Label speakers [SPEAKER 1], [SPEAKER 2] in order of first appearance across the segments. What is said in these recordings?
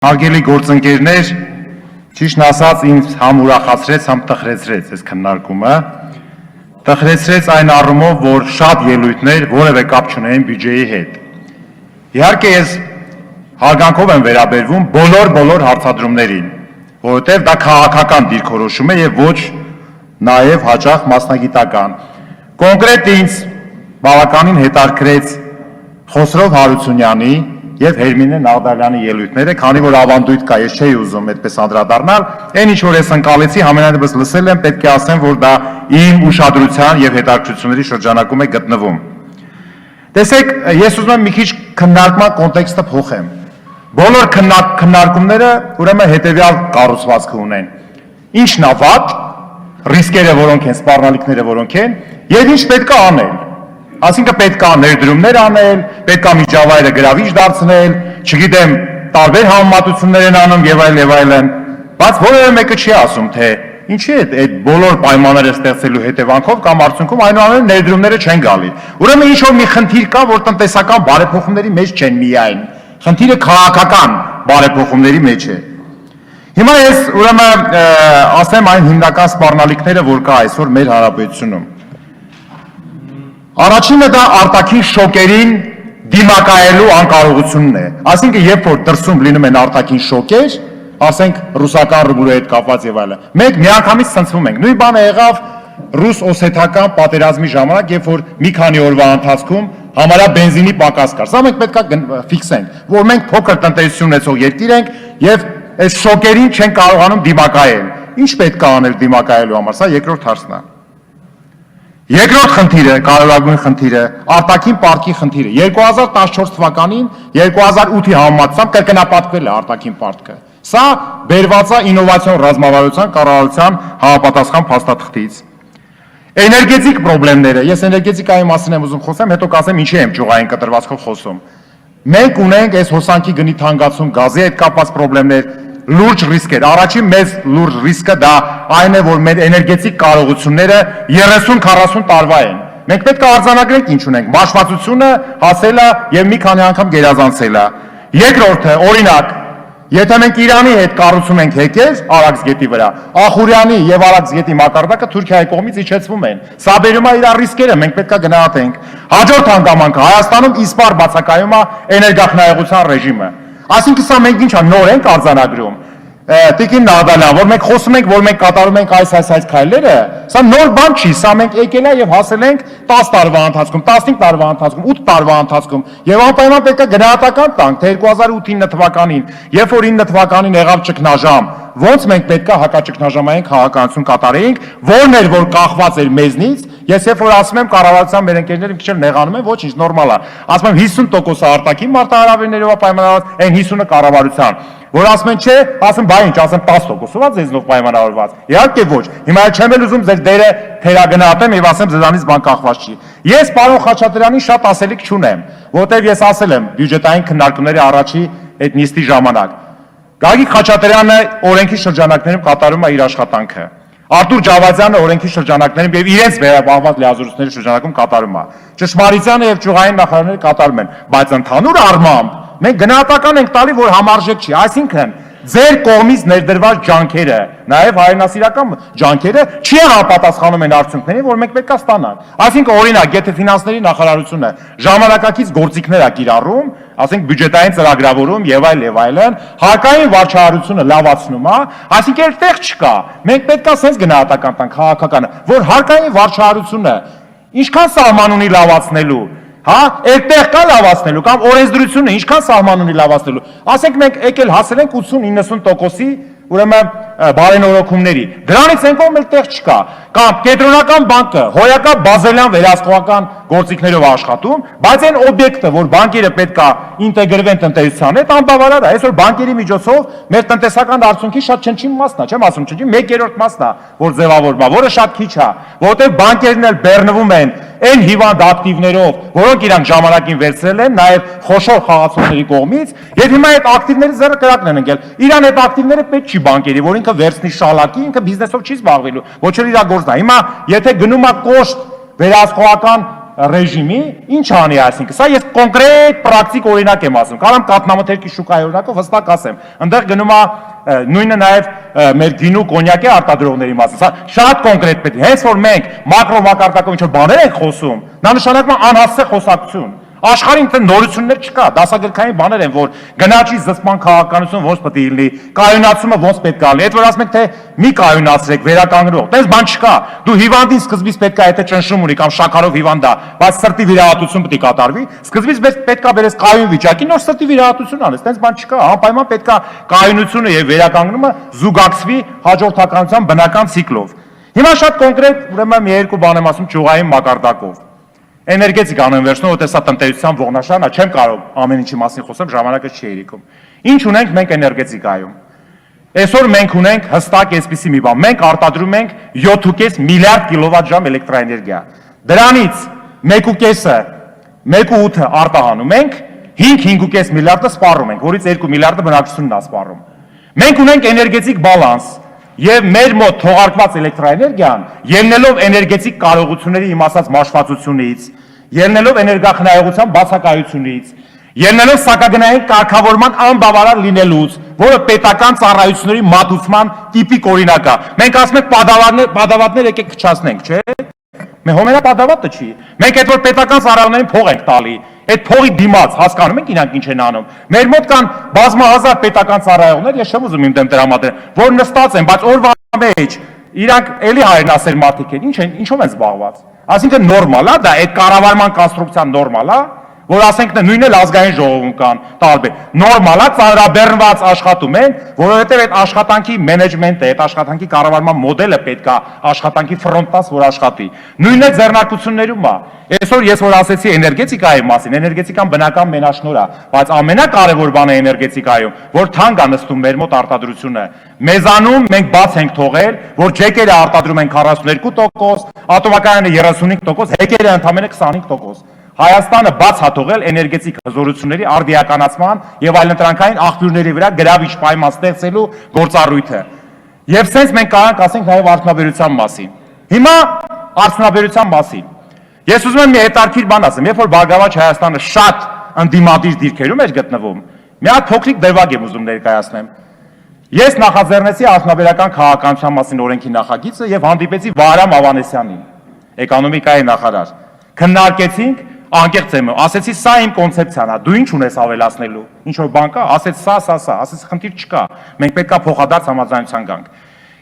[SPEAKER 1] Հարգելի գործընկերներ, ճիշտն ասած ինձ համ ուրախացրեց, համ տխրեցրեց այս քննարկումը։ Տխրեցրեց այն առումով, որ շատ ելույթներ որևէ կապ չունեն բյուջեի հետ։ Իհարկե ես հարգանքով եմ վերաբերվում բոլոր հարցադրումներին, որովհետև դա քաղաքական դիրքորոշում է եւ ոչ նաեւ հաճախ մասնագիտական։ Կոնկրետ ինձ բավականին հետաքրքրեց Խոսրով Հարությունյանի եւ Հերմինե Նաղդալյանի ելույթները, քանի որ ավանդույթ կա, ես չէի ուզում այդպես անդրադառնալ, այն ինչ որ ես ընկալեցի, համենայնիվս լսել եմ, պետք է ասեմ, որ դա իմ ուշադրության եւ հետաքրքրությունների շրջանակում է գտնվում։ Տեսեք, ես ուզում եմ մի քիչ քննարկման կոնտեքստը փոխեմ։ Բոլոր քննարկումները ուրեմն հետեւյալ կառուցվածք ունեն։ Ինչն է վատ, ռիսկերը որոնք են, սպառնալիքները որոնք են, եւ ինչ պետք է անել։ Այսինքն պետք է ներդրումներ անել, պետք է միջավայրը գրավիչ դարձնել, չգիտեմ, տարբեր համեմատություններ են անում եւ այլն, բայց որևէ մեկը չի ասում, թե ինչի է այդ բոլոր պայմանները ստեղծելու հետևանքով կամ արդյունքում այնուամենայնիվ ներդրումները չեն գալի։ Ուրեմն ինչ որ մի խնդիր կա, որ տնտեսական բարեփոխումների մեջ չեն միայն, խնդիրը քաղաքական բարեփոխումների մեջ է։ Հիմա ես ուրեմն ասեմ այն հիմնական սպառնալիքները, որ կա այսօր մեր հանրապետությունում։ Առաջինը դա արտաքին շոկերին դիմակայելու անկարողությունն է։ Այսինքն երբ որ դրսում լինում են արտաքին շոկեր, ասենք ռուսական ռուբլու հետ կապված եւ այլն, մենք միանգամից ցնցվում ենք։ Նույն բանը եղավ ռուս-օսեթական պատերազմի ժամանակ, երբ որ մի քանի օրվա ընթացքում համարյա բենզինի պակաս կար։ Սա մենք պետք է ֆիքսենք, որ մենք փոքր տնտեսություն ունեցող երկիր ենք եւ այս շոկերին չեն կարողանում դիմակայել։ Ինչ պետք է անել դիմակայելու համար, սա երկրորդ հարցն է։ Երկրորդ խնդիրը, կարևորագույն խնդիրը, արտաքին պարտքի խնդիրը։ 2014 թվականին 2008-ի համեմատությամբ կրկնապատկվել է արտաքին պարտքը։ Սա բերված է ինովացիոն ռազմավարության կառավարության համապատասխան փաստաթղթից։ Էներգետիկ խնդիրները, ես էներգետիկայի մասին եմ ուզում խոսեմ, հետո կասեմ ինչի եմ ճյուղային կտրվածքով խոսում։ Մենք ունենք այս հոսանքի գնի թանկացում, գազի հետ կապված խնդիրներ, լուրջ ռիսկեր։ Առաջին մեծ լուրջ ռիսկը դա այն է, որ մեր էներգետիկ կարողությունները 30-40 տարվա են։ Մենք պետք է արձանագրենք ինչ ունենք, մաշվածությունը հասել է եւ մի քանի անգամ գերազանցել է։ Երկրորդը, օրինակ, եթե մենք Իրանի հետ կառուցում ենք հեկեր Արաքս գետի վրա, Ախուրյանի եւ Արաքս գետի մակարդակը Թուրքիայի կողմից իջեցվում են։ Սա բերում է իր ռիսկերը, մենք պետք է գնահատենք։ Հաջորդ հանգամանքը Հայաստանում իսպար բացակայում է էներգախնայողության ռեժիմը։ Այսինքն սա մենք ինչա նոր ենք արձանագրում։ Տիկին Նաղդալյան, որ մենք խոսում ենք, որ մենք կատարում ենք այս քայլերը, սա նոր բան չի, սա մենք եկել է եւ հասել ենք 10 տարվա ընթացքում, 15 տարվա ընթացքում, 8 տարվա ընթացքում եւ անպայման պետք է գնահատական տանք, թե 2008-9 թվականին, երբ որ 9 թվականին եղավ ճգնաժամ, ոնց մենք պետք է հակաճգնաժամային քաղաքականություն կատարեինք, որն էր որ կախված էր մեզնից։ Ես երբ որ ասում եմ կառավարության մեր ընկերները մի քիչ նեղանում են, ոչինչ նորմալ է։ Ասում եմ 50% արտաքին մարտահրավերներով պայմանավորված, այն 50-ը կառավարության։ Որ ասում են չէ, ասում բա ինչ, ասեմ 10%-ով է ձեզնով պայմանավորված։ Իհարկե ոչ։ Հիմա չեմ էլ ուզում ձեր դերը թերագնահատեմ եւ ասեմ ձեզանից բան կախված չի։ Ես պարոն Խաչատրյանին շատ ասելիք չունեմ, որտեւ ես ասել եմ բյուջետային քննարկումների առաջի այդ նիստի ժամանակ։ Գագիկ Խաչատրյանը օրենքի շրջանակներում կատարում է իր աշխատանքը։ Արտուր Ջավադյանը օրենքի շրջանակներում եւ իրենց վերաբաղված լիազորությունների շրջանակում կատարում է։ Ճշմարիտյանը եւ ճյուղային նախարարները կատարում են, բայց ընդհանուր առմամբ մենք գնահատական ենք տալի, որ համարժեք չի, այսինքն ձեր կողմից ներդրված ջանքերը, նաև հայրենասիրական ջանքերը չի համապատասխանում են արդյունքներին, որ մենք պետք է ստանանք։ Այսինքն օրինակ, եթե ֆինանսների նախարարությունը ժամանակակից գործիքներ է կիրառում, ասենք բյուջետային ծրագրավորում եւ այլն, հարկային վարչահարությունը լավացնում է, այսինքն այդտեղ չկա։ Մենք պետք է sense գնահատական տանք քաղաքականը, որ հարկային վարչահարությունը ինչքան սահման ունի լավացնելու, հա, այդտեղ կա լավացնելու կամ օրենսդրությունը ինչքան սահման ունի լավացնելու։ Ասենք մենք եկել հասել ենք 80-90%-ի ուրեմն բարենորոգումների։ Դրանից են կողմ էլ տեղ չկա։ Կամ կենտրոնական բանկը հոյակապ բազելյան վերահսկողական գործիքներով աշխատում, բայց այն օբյեկտը, որ բանկերը պետք է ինտեգրվեն տնտեսության հետ, անբավարար է։ Այսօր բանկերի միջոցով մեր տնտեսական արդյունքի շատ չնչին մասն է, չեմ ասում չնչին, 1/3 մասն է, որ ձևավորվում է, որը շատ քիչ է, որովհետև բանկերն էլ բեռնվում են այն հիվանդ ակտիվներով, որոնք իրանք ժամանակին վերցրել են, նաև խոշոր խաղացողների կողմից, եւ հիմա այդ ակտիվների զերը կրակն են ընկել։ Իրան այդ ակտիվները պետք չի բանկերի, որ ինքը վերցնի շալակի, ինքը բիզնեսով չի զբաղվելու, ոչ էլ իր գործն է։ Հիմա եթե գնում է կոշտ վերահսկողական ռեժիմի ինչ անի այսինքն սա ես կոնկրետ պրակտիկ օրինակ եմ ասում կարամ կատնամթերքի շուկայի օրինակով հստակ ասեմ այնտեղ գնում է նույնը նաև մեր գինու կոնյակի արտադրողների մասին սա շատ կոնկրետ պետք է հենց որ մենք մակրո մակարդակով ինչ որ բաներ ենք խոսում նա նշանակում է անհասցե խոսակցություն Աշխարհին դեռ նորություններ չկա, դասագրքային բաներ են, որ գնաճի զսպման քաղաքականությունը ոնց պետք է լինի, կայունացումը ոնց պետք է լինի։ Այդ որ ասում եք թե մի կայունացրեք, վերականգնող, տես բան չկա։ Դու հիվանդին սկզբից պետք է եթե ճնշում ունի կամ շաքարով հիվանդ է, բայց սրտի վիրահատություն պետք է կատարվի, սկզբից պետք է բերես կայուն վիճակի, նոր սրտի վիրահատություն անես, տես բան չկա, անպայման պետք է կայունությունը եւ վերականգնումը զուգակցվի հաջորդականության բնական ցիկլով։ Հիմա շատ կոնկրետ, ուրեմն մի երկու բան եմ ասում ճյուղային մակարդակով։ Էներգետիկան եմ վերցնում, որտեղ սա տնտեսության ողնաշարն է, չեմ կարող ամեն ինչի մասին խոսեմ, ժամանակը չի երիքում։ Ինչ ունենք մենք էներգետիկայում։ Այսօր մենք ունենք հստակ այսպիսի մի բան։ Մենք արտադրում ենք 7.5 միլիարդ կիլովատ-ժամ էլեկտրաէներգիա։ Դրանից 1.5-ը, 1.8-ը արտահանում ենք, 5.5 միլիարդը սպառում ենք, որից 2 միլիարդը բնակչությունն է սպառում։ Մենք ունենք էներգետիկ բալանս Եվ մեր մոտ թողարկված էլեկտրաէներգիան, ելնելով էներգետիկ կարողությունների իմ ասած մաշվածությունից, ելնելով էներգախնայողության բացակայությունից, ելնելով սակագնային կարգավորման անբավարար լինելուց, որը պետական ծառայությունների մատուցման տիպիկ օրինակ է։ Մենք ասում ենք պատավատներ եկեք քչացնենք, չէ՞։ Մենք հոմենապատավատը չի։ Մենք այդ որ պետական ծառայողներին փող ենք տալի, այդ փողի դիմաց հասկանում ենք իրանք ինչ են անում։ Մեր մոտ կան բազմահազար պետական ծառայողներ, ես չեմ ուզում իմ դեմ տրամադրել, որ նստած են, բայց օրվա մեջ իրանք էլի հայրենասեր մարդիկ են, ինչով են զբաղված։ Այսինքն նորմալ է դա, այդ կառավարման կոնստրուկցիան նորմալ է, որ ասենք նույնն էլ ազգային ժողովում կան տարբեր։ Նորմալ է, ծանրաբեռնված աշխատում են, որովհետև այդ աշխատանքի մենեջմենտը, այդ աշխատանքի կառավարման մոդելը պետք է աշխատանքի ֆրոնտաս որ աշխատի։ Նույնն է ձեռնարկություններում է։ Այսօր ես որ ասեցի էներգետիկայի մասին, էներգետիկան բնական մենաշնորհ է, բայց ամենակարևոր բանը էներգետիկայում, որ թանկ է նստում մեր մոտ արտադրությունը։ Մեզանում մենք բաց ենք թողել, որ ջեկերը արտադրում են 42%, ատոմակայանը 35%, հեկերը ընդամենը 25%։ Հայաստանը բաց հատողել էներգետիկ հզորությունների արդիականացման եւ այլընտրանքային աղբյուրների վրա գրավիչ պայման ստեղծելու գործառույթը։ Եվ սենց մենք կարող ասենք նաեւ արդյունաբերության մասին։ Հիմա արդյունաբերության մասին։ Ես ուզում եմ մի հետարքիր բան ասեմ, երբ որ Բարգավաճ Հայաստանը շատ ընդդիմադիր դիրքերում էր գտնվում, մի հատ փոքրիկ դրվագ եմ ուզում ներկայացնեմ։ Ես նախաձեռնեցի արդյունաբերական քաղաքականության մասին օրենքի նախագիծը եւ հանդիպեցի Վահրամ Ավանեսյանին, էկոնոմիկայի նախարար։ Քննարկեցինք անկեղծ եմ, ասեցի սա իմ կոնցեպցիան է, դու ինչ ունես ավելացնելու, ինչ որ բան կա, ասեց սա, ասեցի խնդիր չկա, մենք պետք է փոխադարձ համաձայնության գանք։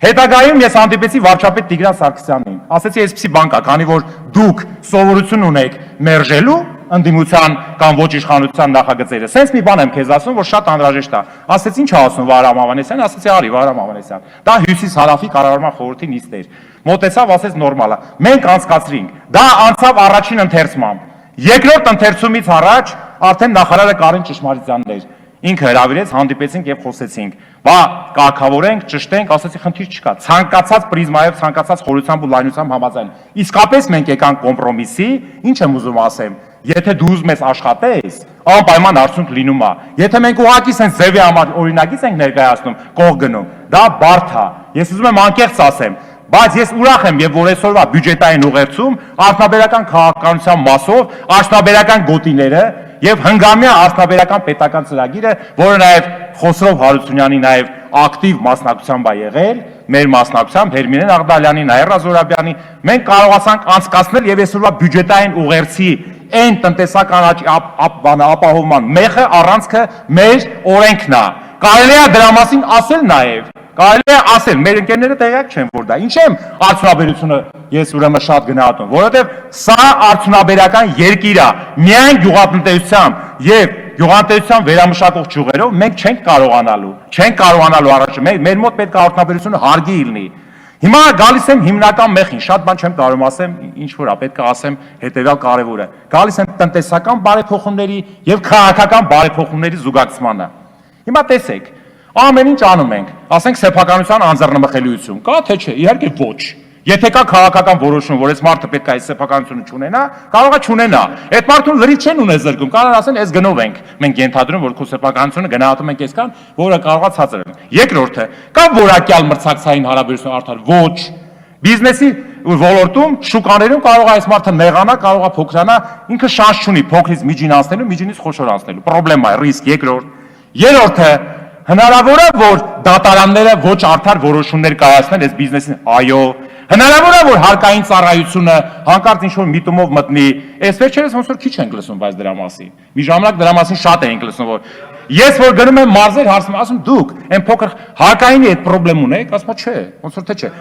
[SPEAKER 1] Հետագայում ես հանդիպեցի վարչապետ Տիգրան Սարգսյանին, ասեցի այսպեսի բան կա, քանի որ դուք սովորություն ունեք մերժելու ընդդիմության կամ ոչ իշխանության նախագծերը, սենց մի բան եմ քեզ ասում, որ շատ անհրաժեշտ է։ Ասեց ինչ ասում Վահրամ Ավանեսյան, ասեցի արի Վահրամ Ավանեսյան։ Դա Հյուսիս-Հարավի կառավարման խորհրդի նիստ էր։ Մոտեցավ, ասեց նորմալ է։ Մենք անցկացրինք։ Դա անցավ առաջին ընթերցմամբ։ Երկրորդ ընթերցումից առաջ արդեն նախարարը Կարեն Ճշմարիտյանն էր։ Ինքը հրավիրեց, հանդիպեցինք եւ խոսեցինք։ Բա կարգավորենք, ճշտենք, ասեցի խնդիր չկա։ Ցանկացած պրիզմայով, ցանկացած խորությամբ ու լայնությամբ համաձայն։ Իսկապես մենք եկանք կոմպրոմիսի, ինչ եմ ուզում ասեմ։ Եթե դու ուզում ես աշխատես, անպայման արդյունք լինում է։ Եթե մենք ուղղակի sense ձևի համար օրինակից ենք ներկայացնում, կող գնում, դա բարդ է։ Ես ուզում եմ անկեղծ ասեմ, բայց ես ուրախ եմ եւ որ այսօրվա բյուջետային ուղերձում արդյունաբերական քաղաքականության մասով արդյունաբերական գոտիները եւ հնգամյա արդյունաբերական պետական ծրագիրը, որը նաեւ Խոսրով Հարությունյանի նաեւ ակտիվ մասնակցությամբ է եղել, մեր մասնակցությամբ Հերմինե Աղդալյանի, Նաիրա Զորաբյանի, մենք կարողացանք անցկացնել եւ այսօրվա բյուջետային ուղերձի այն տնտեսական ապահովման մեխը առանցքը մեր օրենքն է։ Կարելի է դրա մասին ասել նաեւ Կարելի է ասել, մեր ընկերները տեղյակ չեն, որ դա։ Ինչ եմ արդյունաբերությունը ես ուրեմն շատ գնահատում, որովհետև սա արդյունաբերական երկիր է, միայն գյուղատնտեսությամբ եւ գյուղատնտեսության վերամշակող ճյուղերով մենք չենք կարողանալու առաջ, մեր մոտ պետք է արդյունաբերությունը հարգի լինի։ Հիմա գալիս եմ հիմնական մեխին, շատ բան չեմ կարող ասեմ, ինչ որ է, պետք է ասեմ հետեւյալ կարևորը։ Գալիս եմ տնտեսական բարեփոխումների եւ քաղաքական բարեփոխումների զուգակցմանը։ Հիմա տեսեք, ամեն ինչ անում ենք, ասենք սեփականության անձեռնմխելիություն, կա թե չէ, իհարկե ոչ։ Եթե կա քաղաքական որոշում, որ այս մարդը պետք է այս սեփականությունը չունենա, կարող է չունենա։ Այդ մարդուն լրիվ չեն ունես զրկում, կարող են ասեն, այս գնով ենք։ Մենք ենթադրում, որ քո սեփականությունը գնահատում ենք այսքան, որը կարող է ցածր լինել։ Երկրորդը, կա որակյալ մրցակցային հարաբերություն արդար, ոչ։ Բիզնեսի ոլորտում շուկաներում կարող է այս մարդը նեղանա, կարող է փոքրանա, ինքը շանս չունի փոքրից միջին անցնելու, միջինից խոշոր անցնելու։ Պրոբլեմա է, ռիսկ, երրորդը հնարավոր է, որ դատարանները ոչ արդար որոշումներ կայացնեն այս բիզնեսին, այո, հնարավոր է, որ հարկային ծառայությունը հանկարծ ինչ-որ միտումով մտնի, այս վերջերս ոնց որ քիչ ենք լսում, բայց դրա մասին, մի ժամանակ դրա մասին շատ ենք լսում, որ ես որ գնում եմ մարզեր հարցնում, ասում դուք այն փոքր հարկայինի այդ պրոբլեմ ունեք, ասում չէ, ոնց որ թե չէ։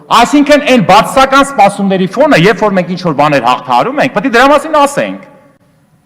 [SPEAKER 1] Այսինքն այն բացասական սպասումների ֆոնը, երբ որ մենք ինչ-որ բաներ հաղթահարում ենք, պետք է դրա մասին ասենք։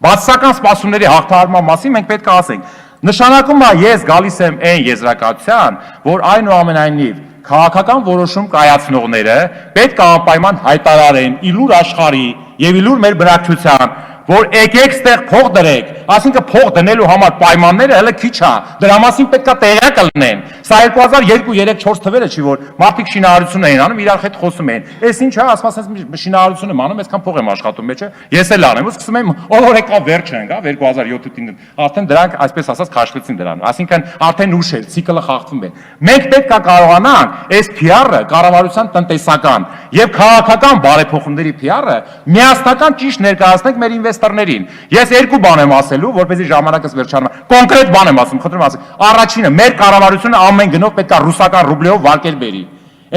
[SPEAKER 1] Բացասական սպասումների հաղթահարման մասին մենք պետք է ասենք։ Նշանակում է ես գալիս եմ այն եզրակացության, որ այնուամենայնիվ քաղաքական որոշում կայացնողները պետք է անպայման հայտարարեն իլուր աշխարհի եւ իլուր մեր բնակչության, որ եկեք ստեղ փող դրեք, ասինքն փող դնելու համար պայմանները հələ քիչ է, դրա մասին պետք է տեղյակ լինեն։ Սա 2002-3-4 թվերը չի, որ մարդիկ շինարարություն էին անում, իրար հետ խոսում էին։ Էս ինչ է, ասում ասես շինարարություն եմ անում, այսքան փող եմ աշխատում մեջը, ես էլ անեմ, ու սկսում եմ օրեկա վերջը են, գա 2007-ին, արդեն դրանք այսպես ասած քաշվեցին դրան։ Այսինքն արդեն ուշ է, ցիկլը խախտվում է։ Մենք պետք է կարողանանք այս PR-ը, կառավարության տնտեսական եւ քաղաքական բարեփոխումների PR-ը միասնական ճիշտ ներկայացնենք մեր ինվեստորներին։ Ես երկու բան եմ ասելու, որպեսզի ժամանակս վերջանա։ Կոնկրետ բան եմ ասում, խնդրում ասեմ։ Առաջինը, մեր կառավարությունը ամեն գնով պետք է ռուսական ռուբլով վարկեր բերի։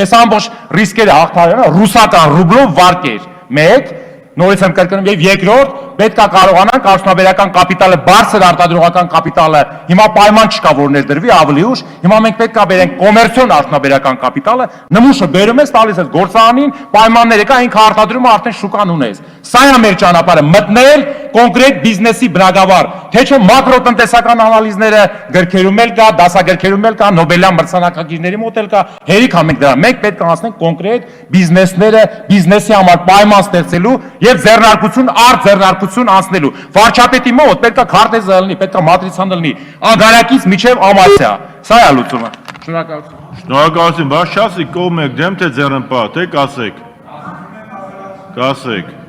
[SPEAKER 1] Այս ամբողջ ռիսկերը հաղթահարելը ռուսական ռուբլով վարկեր։ Մեկ, նորից եմ կրկնում, եւ երկրորդ, պետք է կարողանանք արդյունաբերական կապիտալը, բարձր արտադրողական կապիտալը, հիմա պայման չկա որ ներդրվի ավելի ուշ, հիմա մենք պետք է բերենք կոմերցիոն արդյունաբերական կապիտալը, նմուշը բերում ես, տալիս ես գործարանին, պայմանները կա, ինքը արտադրումը արդեն շուկան ունես։ Սա է մեր ճանապարհը, մտնել կոնկրետ բիզնեսի բնագավառ, թե չէ մակրոտնտեսական անալիզները գրքերում էլ կա, դասագրքերում էլ կա, Նոբելյան մրցանակակիրների մոտ էլ կա, հերիք ամենք դրա։ Մենք պետք է անցնենք կոնկրետ բիզնեսները, բիզնեսի համար պայման ստեղծելու եւ ձեռնարկություն առ ձեռնարկություն անցնելու։ Վարչապետի մոտ պետք է քարտեզը լինի, պետք է մատրիցան լինի, ագարակից միջև ամասիա։ Սա է լուծումը։ Շնորհակալություն։
[SPEAKER 2] Շնորհակալություն, բայց շասի կողմ եք դեմ թե ձեռնպատ, թե կասեք։ Կասեք։